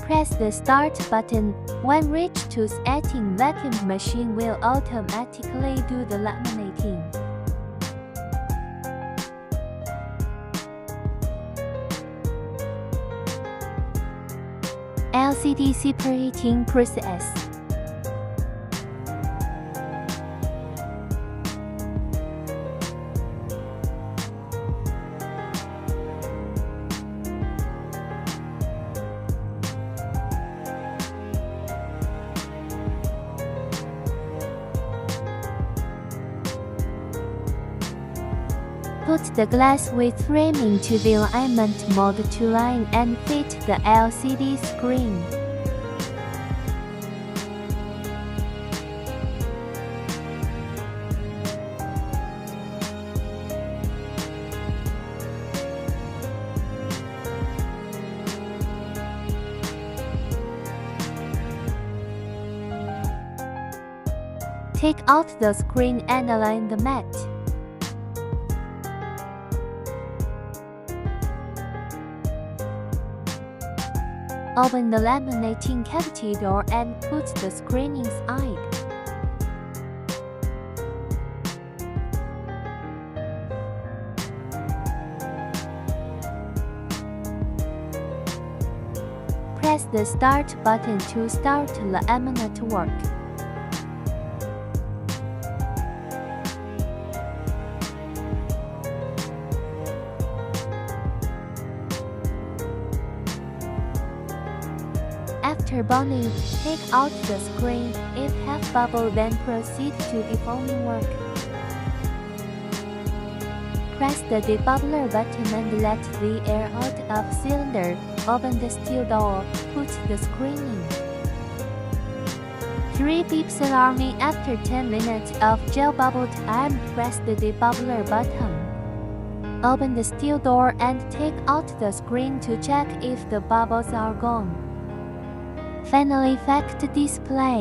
Press the Start button. When reached to setting, vacuum machine will automatically do the laminating. LCD separating process. Put the glass with framing to the alignment mode to line and fit the LCD screen. Take out the screen and align the mat. Open the laminating cavity door and put the screen inside. Press the Start button to start laminate work. After bonding, take out the screen. If have bubble, then proceed to defoaming work. Press the debubbler button and let the air out of cylinder. Open the steel door. Put the screen in. 3 beeps alarm me after 10 minutes of gel bubble time. Press the debubbler button. Open the steel door and take out the screen to check if the bubbles are gone. Final effect display.